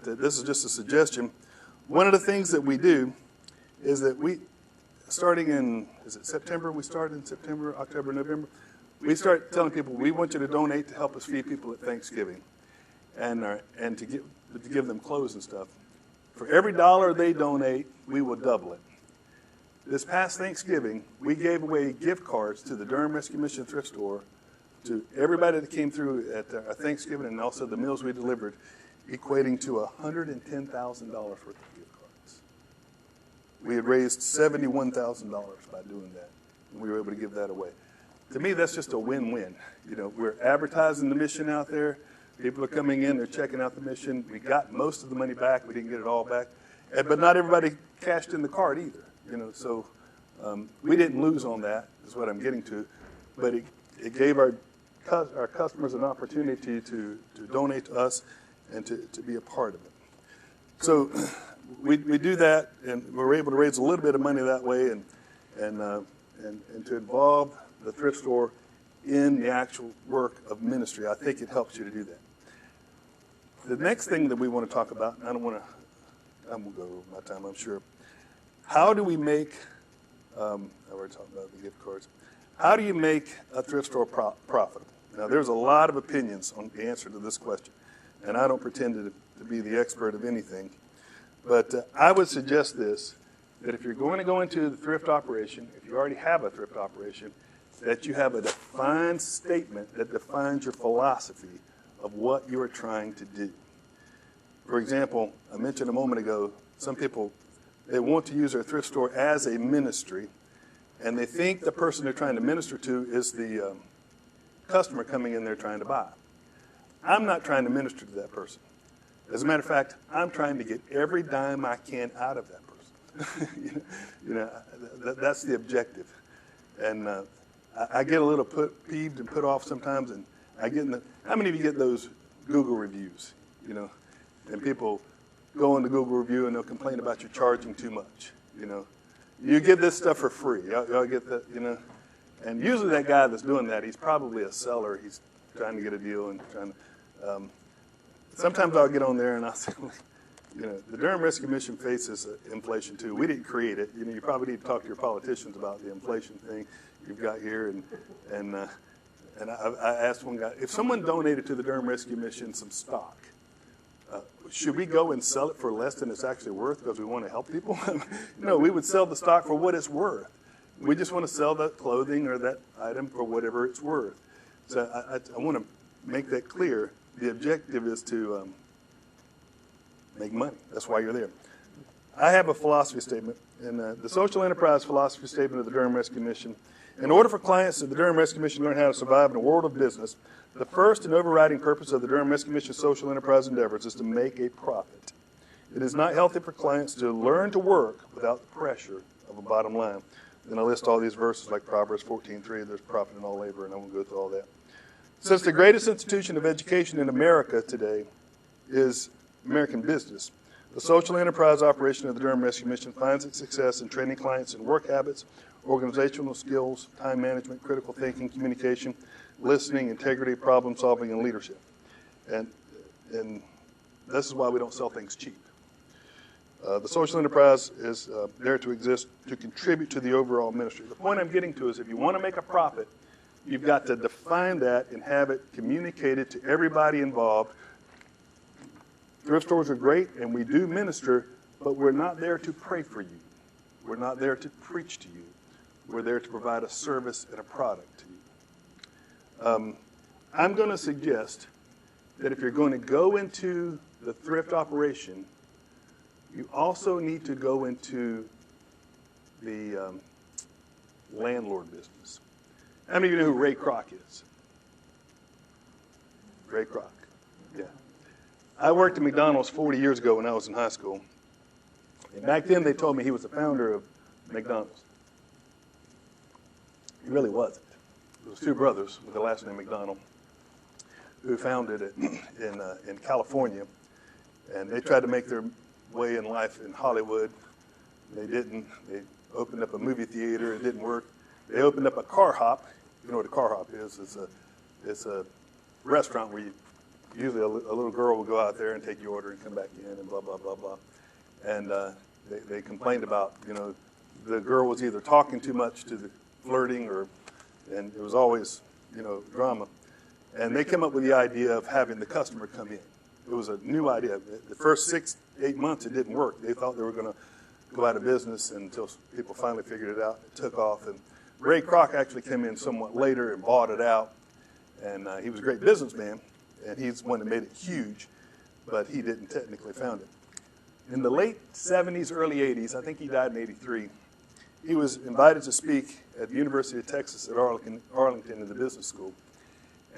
but this is just a suggestion. One of the things that we do is that starting in, is it September? We started in September, October, November. We start telling people we want you to donate to help us feed people at Thanksgiving, and to give them clothes and stuff. For every dollar they donate, we will double it. This past Thanksgiving, we gave away gift cards to the Durham Rescue Mission thrift store to everybody that came through at our Thanksgiving, and also the meals we delivered, equating to $110,000 worth of gift cards. We had raised $71,000 by doing that, and we were able to give that away. To me, that's just a win-win. You know, we're advertising the mission out there. People are coming in, they're checking out the mission. We got most of the money back. We didn't get it all back. But not everybody cashed in the card either. You know, so we didn't lose on that, is what I'm getting to. But it gave our customers an opportunity to donate to us and to be a part of it. So we do that, and we're able to raise a little bit of money that way and to involve the thrift store in the actual work of ministry. I think it helps you to do that. The next thing that we want to talk about, and I'm going to go over my time, I'm sure. How do we make, I already talked about the gift cards. How do you make a thrift store profitable? Now, there's a lot of opinions on the answer to this question, and I don't pretend to be the expert of anything. But I would suggest this, that if you're going to go into the thrift operation, if you already have a thrift operation, that you have a defined statement that defines your philosophy of what you are trying to do. For example, I mentioned a moment ago, some people, they want to use their thrift store as a ministry, and they think the person they're trying to minister to is the customer coming in there trying to buy. I'm not trying to minister to that person. As a matter of fact, I'm trying to get every dime I can out of that person. That's the objective. And I get a little peeved and put off sometimes, and I get how many of you get those Google reviews, you know, and people go into Google review and they'll complain about you charging too much, you know. You get this stuff for free. Y'all get that, you know. And usually that guy that's doing that, he's probably a seller. He's trying to get a deal and trying to. Sometimes I'll get on there and I'll say, you know, the Durham Rescue Mission faces inflation too. We didn't create it. You know, you probably need to talk to your politicians about the inflation thing you've got here. And I asked one guy, if someone donated to the Durham Rescue Mission some stock, should we go and sell it for less than it's actually worth because we want to help people? No, we would sell the stock for what it's worth. We just want to sell that clothing or that item for whatever it's worth. So I want to make that clear. The objective is to make money. That's why you're there. I have a philosophy statement, and the social enterprise philosophy statement of the Durham Rescue Mission. In order for clients of the Durham Rescue Mission to learn how to survive in a world of business, the first and overriding purpose of the Durham Rescue Mission social enterprise endeavors is to make a profit. It is not healthy for clients to learn to work without the pressure of a bottom line. Then I list all these verses like Proverbs 14:3, there's profit in all labor, and I won't go through all that. Since the greatest institution of education in America today is American business, the social enterprise operation of the Durham Rescue Mission finds its success in training clients in work habits, organizational skills, time management, critical thinking, communication, listening, integrity, problem solving, and leadership. And this is why we don't sell things cheap. The social enterprise is there to exist to contribute to the overall ministry. The point I'm getting to is if you want to make a profit, you've got to define that and have it communicated to everybody involved. Thrift stores are great, and we do minister, but we're not there to pray for you. We're not there to preach to you. We're there to provide a service and a product to you. I'm going to suggest that if you're going to go into the thrift operation, you also need to go into the landlord business. How many of you know who Ray Kroc is? Ray Kroc, yeah. I worked at McDonald's 40 years ago when I was in high school. And back then they told me he was the founder of McDonald's. He really wasn't. It was two brothers with the last name McDonald who founded it in California. And they tried to make their way in life in Hollywood. They didn't. They opened up a movie theater. It didn't work. They opened up a car hop. You know what a car hop is? It's a restaurant where you usually a little girl will go out there and take your order and come back in and blah, blah, blah, blah. And they complained about, the girl was either talking too much to the flirting and it was always, drama. And they came up with the idea of having the customer come in. It was a new idea. The first 6-8 months, it didn't work. They thought they were going to go out of business until people finally figured it out. It took off. And Ray Kroc actually came in somewhat later and bought it out. And he was a great businessman, and he's the one that made it huge, but he didn't technically found it. In the late 70s, early 80s, I think he died in 83, he was invited to speak at the University of Texas at Arlington in the business school.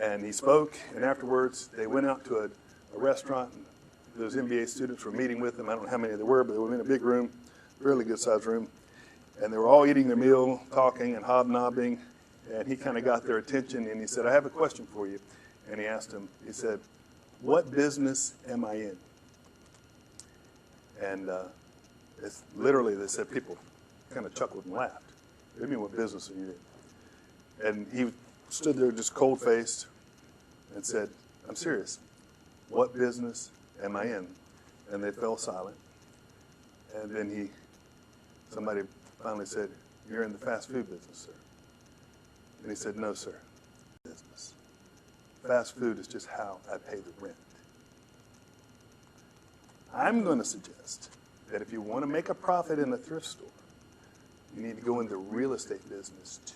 And he spoke, and afterwards they went out to a restaurant, and those MBA students were meeting with him. I don't know how many there were, but they were in a big room, really good-sized room. And they were all eating their meal, talking and hobnobbing, and he kind of got their attention, and he said, I have a question for you. And he asked him, he said, what business am I in? And it's literally, they said, people kind of chuckled and laughed. What do you mean, what business are you in? And he stood there just cold-faced and said, I'm serious. What business am I in? And they fell silent. And then somebody finally said, you're in the fast food business, sir. And he said, no, sir. Business. Fast food is just how I pay the rent. I'm going to suggest that if you want to make a profit in a thrift store, you need to go into the real estate business too.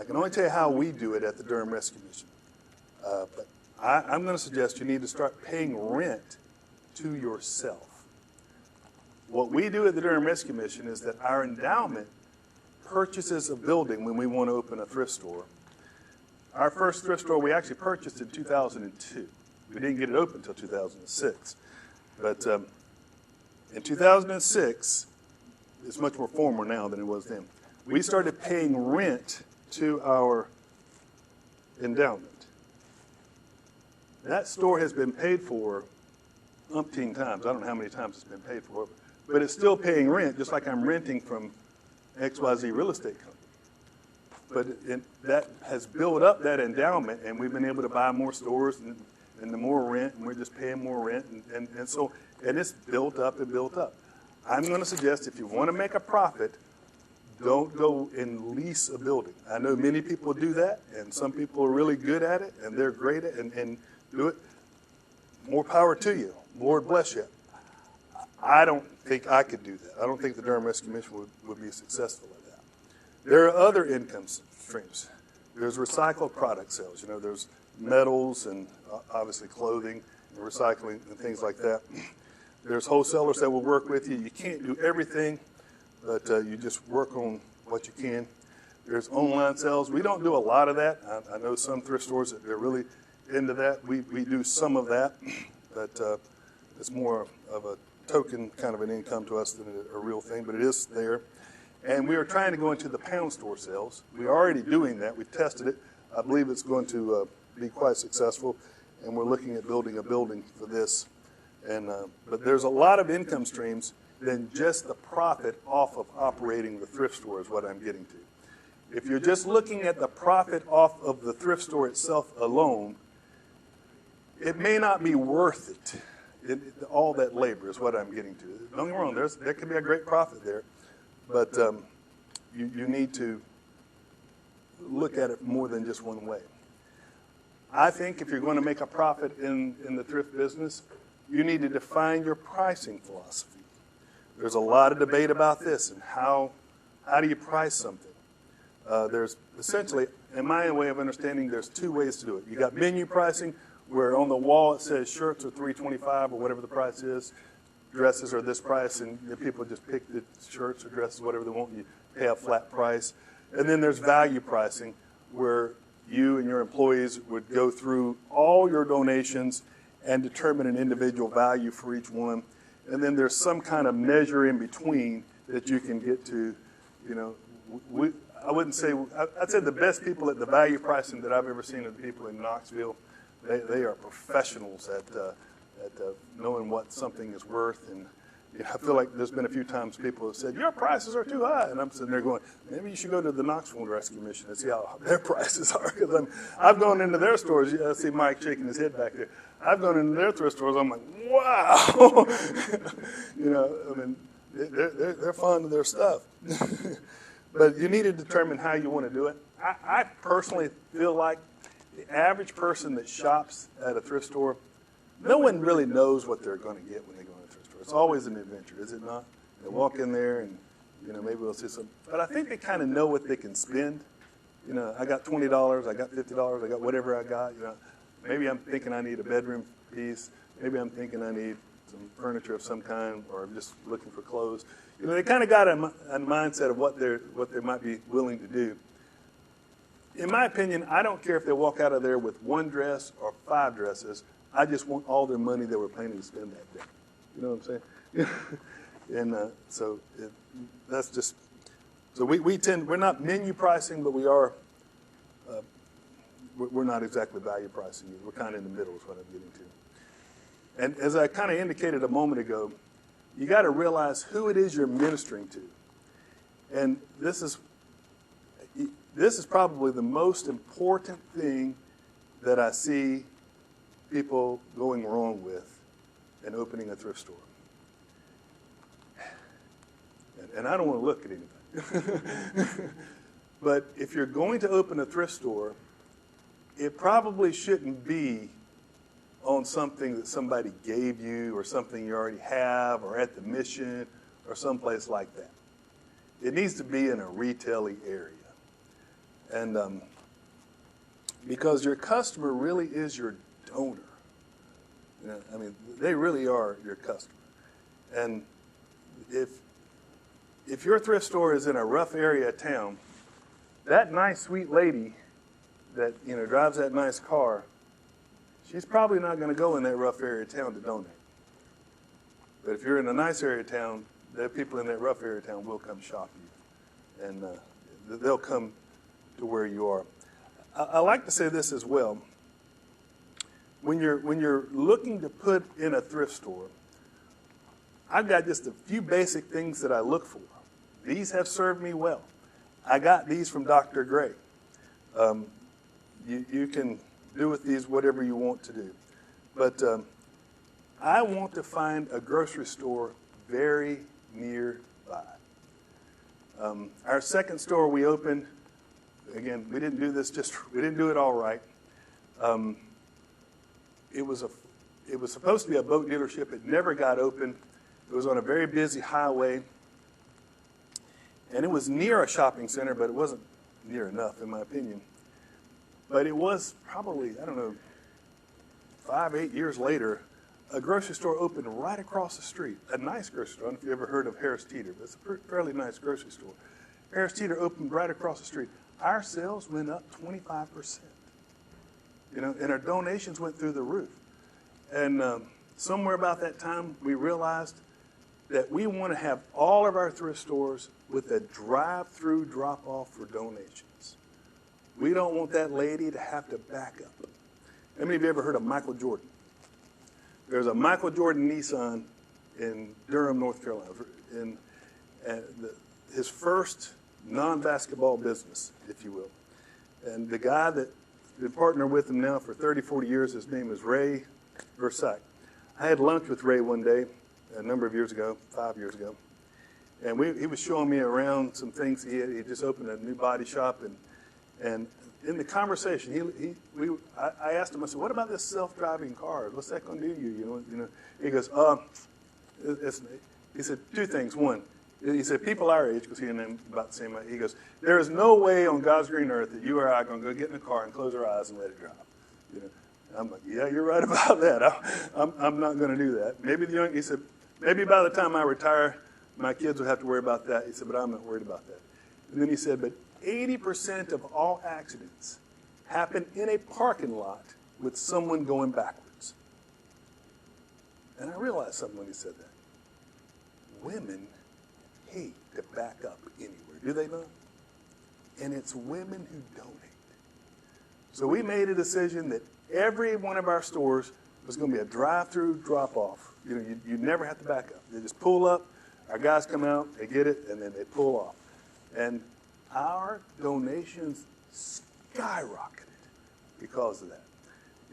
I can only tell you how we do it at the Durham Rescue Mission. But I'm going to suggest you need to start paying rent to yourself. What we do at the Durham Rescue Mission is that our endowment purchases a building when we want to open a thrift store. Our first thrift store we actually purchased in 2002. We didn't get it open until 2006. But in 2006, it's much more formal now than it was then. We started paying rent to our endowment. That store has been paid for umpteen times. I don't know how many times it's been paid for, but it's still paying rent, just like I'm renting from XYZ real estate company. But that has built up that endowment, and we've been able to buy more stores and the more rent, and we're just paying more rent, and it's built up and built up. I'm going to suggest if you want to make a profit, don't go and lease a building. I know many people do that, and some people are really good at it, and they're great at it, and do it. More power to you. Lord bless you. I don't think I could do that. I don't think the Durham Rescue Mission would be successful at that. There are other income streams. There's recycled product sales. There's metals and obviously clothing and recycling and things like that. There's wholesalers that will work with you. You can't do everything, but you just work on what you can. There's online sales. We don't do a lot of that. I know some thrift stores that they're really into that. We do some of that, but it's more of a token kind of an income to us than a real thing, but it is there. And we are trying to go into the pound store sales. We're already doing that. We tested it. I believe it's going to be quite successful, and we're looking at building a building for this. But there's a lot of income streams than just the profit off of operating the thrift store is what I'm getting to. If you're just looking at the profit off of the thrift store itself alone, it may not be worth it. All that labor is what I'm getting to. Don't get me wrong, there can be a great profit there, but you need to look at it more than just one way. I think if you're going to make a profit in the thrift business, you need to define your pricing philosophy. There's a lot of debate about this and how do you price something. There's essentially, in my way of understanding, there's two ways to do it. You got menu pricing, where on the wall it says shirts are $3.25 or whatever the price is, dresses are this price, and the people just pick the shirts or dresses, whatever they want, and you pay a flat price. And then there's value pricing, where you and your employees would go through all your donations and determine an individual value for each one. And then there's some kind of measure in between that you can get to. I wouldn't say, I'd say the best people at the value pricing that I've ever seen are the people in Knoxville. They are professionals at knowing what something is worth, and I feel like there's been a few times people have said, your prices are too high. And I'm sitting there going, maybe you should go to the Knoxville Rescue Mission and see how their prices are. Because I've gone into their stores. I see Mike shaking his head back there. I've gone into their thrift stores. I'm like, wow. I mean, they're fond of their stuff. But you need to determine how you want to do it. I personally feel like the average person that shops at a thrift store, no one really knows what they're going to get when they go to a thrift store. It's always an adventure, is it not? They walk in there and, maybe we'll see something. But I think they kind of know what they can spend. I got $20, I got $50, I got whatever I got. Maybe I'm thinking I need a bedroom piece. Maybe I'm thinking I need some furniture of some kind, or I'm just looking for clothes. They kind of got a mindset of what they might be willing to do. In my opinion, I don't care if they walk out of there with one dress or 5 dresses. I just want all their money they were planning to spend that day. You know what I'm saying? And that's just, so we're not menu pricing, but we are, we're not exactly value pricing. We're kind of in the middle is what I'm getting to. And as I kind of indicated a moment ago, you got to realize who it is you're ministering to. And this is probably the most important thing that I see people going wrong with in opening a thrift store. And I don't want to look at anything. But if you're going to open a thrift store, it probably shouldn't be on something that somebody gave you or something you already have or at the Mission or someplace like that. It needs to be in a retail-y area. And because your customer really is your donor. They really are your customer. And if your thrift store is in a rough area of town, that nice, sweet lady that drives that nice car, she's probably not going to go in that rough area of town to donate. But if you're in a nice area of town, the people in that rough area of town will come shop you. And they'll come to where you are. I like to say this as well. When you're looking to put in a thrift store, I've got just a few basic things that I look for. These have served me well. I got these from Dr. Gray. You can do with these whatever you want to do. But I want to find a grocery store very nearby. Our second store we opened, again, we didn't do it all right. It was supposed to be a boat dealership. It never got open. It was on a very busy highway. And it was near a shopping center, but it wasn't near enough, in my opinion. But it was probably, 5, 8 years later, a grocery store opened right across the street. A nice grocery store. I don't know if you ever heard of Harris Teeter, but it's a fairly nice grocery store. Harris Teeter opened right across the street. Our sales went up 25%. And our donations went through the roof. And somewhere about that time, we realized that we want to have all of our thrift stores with a drive-through drop-off for donations. We don't want that lady to have to back up. How many of you ever heard of Michael Jordan? There's a Michael Jordan Nissan in Durham, North Carolina, his first non-basketball business, if you will. And the guy that been partnered with him now for 30, 40 years, his name is Ray Versailles. I had lunch with Ray one day, a number of years ago, 5 years ago, and he was showing me around some things he had. He just opened a new body shop, and in the conversation, I asked him, I said, "What about this self-driving car? What's that going to do you? He goes, he said 2 things. One, he said, people our age, because he and him about the same age, he goes, there is no way on God's green earth that you or I are going to go get in a car and close our eyes and let it drive. I'm like, yeah, you're right about that. I'm not going to do that. He said, maybe by the time I retire, my kids will have to worry about that. He said, but I'm not worried about that. And then he said, but 80% of all accidents happen in a parking lot with someone going backwards. And I realized something when he said that. Women hate to back up anywhere, do they not? And it's women who donate. So we made a decision that every one of our stores It's going to be a drive-through drop-off. You know, you never have to back up. They just pull up, our guys come out, they get it, and then they pull off. And our donations skyrocketed because of that.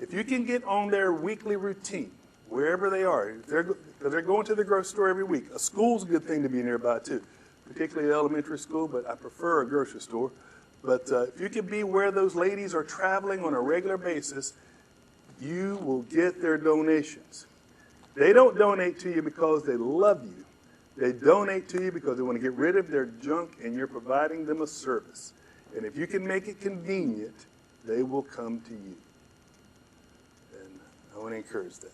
If you can get on their weekly routine, wherever they are, if they're going to the grocery store every week. A school's a good thing to be nearby too, particularly elementary school, but I prefer a grocery store. But if you can be where those ladies are traveling on a regular basis, you will get their donations. They don't donate to you because they love you. They donate to you because they want to get rid of their junk, and you're providing them a service. And if you can make it convenient, they will come to you. And I want to encourage that.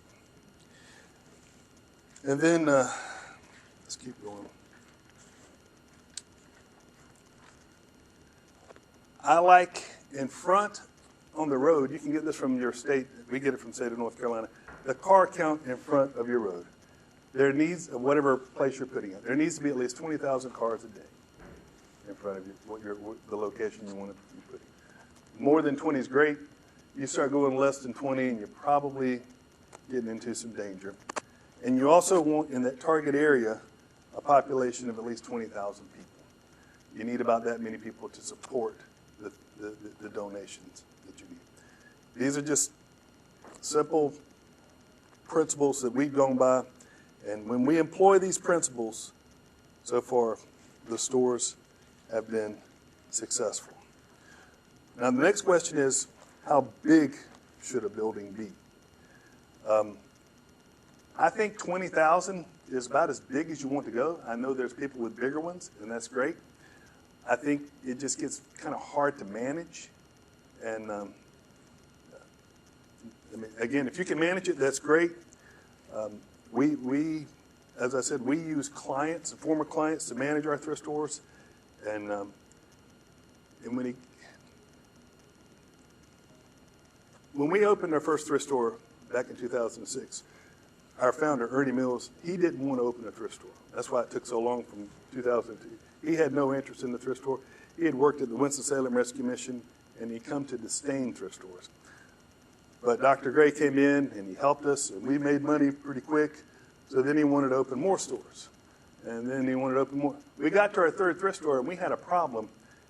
And then, let's keep going. I like in front on the road, you can get this from your state, we get it from the state of North Carolina, the car count in front of your road. There needs, whatever place you're putting it, there needs to be at least 20,000 cars a day in front of you, the location you want to be putting. More than 20 is great. You start going less than 20 and you're probably getting into some danger. And you also want, in that target area, a population of at least 20,000 people. You need about that many people to support the donations that you need. These are just simple principles that we've gone by. And when we employ these principles, so far, the stores have been successful. Now, the next question is, how big should a building be? I think 20,000 is about as big as you want to go. I know there's people with bigger ones, and that's great. I think it just gets kind of hard to manage. And I mean, again, if you can manage it, that's great. We, as I said, we use clients and former clients to manage our thrift stores. And when we opened our first thrift store back in 2006, our founder, Ernie Mills, he didn't want to open a thrift store. That's why it took so long from 2002. He had no interest in the thrift store. He had worked at the Winston-Salem Rescue Mission, and he'd come to disdain thrift stores. But Dr. Gray came in, and he helped us, and we made money pretty quick. So then he wanted to open more stores. And then he wanted to open more. We got to our third thrift store, and we had a problem.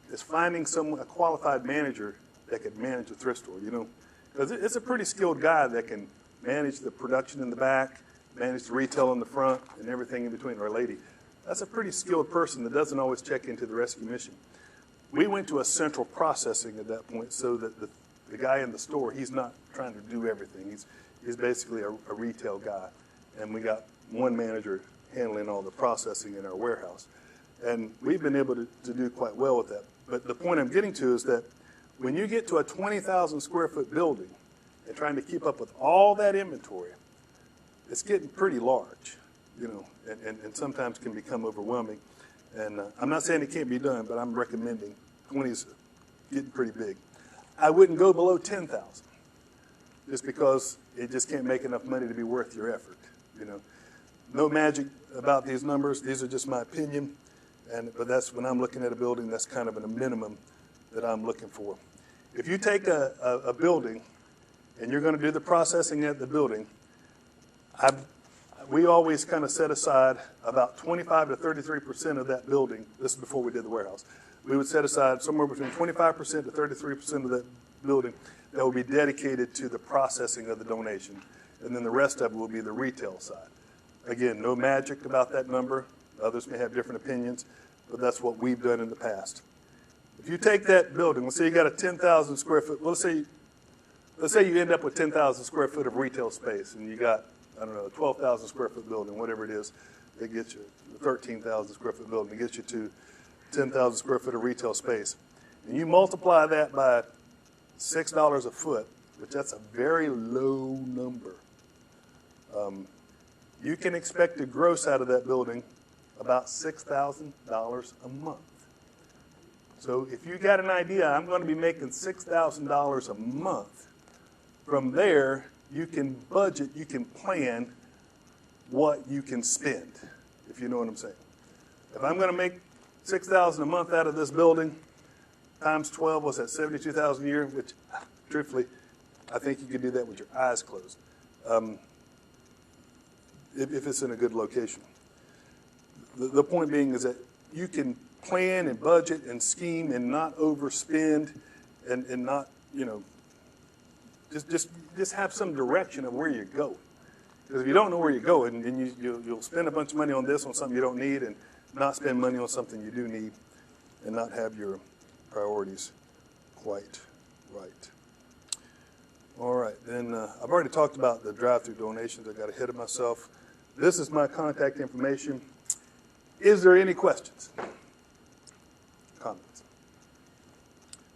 It's finding a qualified manager that could manage a thrift store, you know. Because it's a pretty skilled guy that can manage the production in the back, manage the retail in the front, and everything in between, or a lady. That's a pretty skilled person that doesn't always check into the rescue mission. We went to a central processing at that point so that the guy in the store, he's not trying to do everything. He's basically a retail guy. And we got one manager handling all the processing in our warehouse. And we've been able to do quite well with that. But the point I'm getting to is that when you get to a 20,000 square foot building and trying to keep up with all that inventory, it's getting pretty large, you know, and sometimes can become overwhelming. And I'm not saying it can't be done, but I'm recommending 20 is getting pretty big. I wouldn't go below 10,000 just because it just can't make enough money to be worth your effort, you know. No magic about these numbers. These are just my opinion. But that's when I'm looking at a building, that's kind of a minimum that I'm looking for. If you take a building and you're going to do the processing at the building, we always kind of set aside about 25 to 33% of that building. This is before we did the warehouse. We would set aside somewhere between 25% to 33% of that building that will be dedicated to the processing of the donation. And then the rest of it will be the retail side. Again, no magic about that number. Others may have different opinions, but that's what we've done in the past. If you take that building, let's say you got a 10,000 square foot, let's say you end up with 10,000 square foot of retail space, and you got, I don't know, a 12,000 square foot building, whatever it is, that gets you, a 13,000 square foot building, that gets you to 10,000 square foot of retail space. And you multiply that by $6 a foot, which that's a very low number. You can expect to gross out of that building about $6,000 a month. So if you got an idea, I'm going to be making $6,000 a month. From there, you can budget, you can plan what you can spend, if you know what I'm saying. If I'm going to make $6,000 a month out of this building, times 12, what's that, $72,000 a year? Which, truthfully, I think you could do that with your eyes closed. if it's in a good location. The point being is that you can plan and budget and scheme and not overspend and not, just have some direction of where you go. Because if you don't know where you're going, then you'll spend a bunch of money on this, on something you don't need, and not spend money on something you do need, and not have your priorities quite right. All right, then I've already talked about the drive-through donations. I got ahead of myself. This is my contact information. Is there any questions? Comments?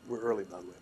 We're early, by the way.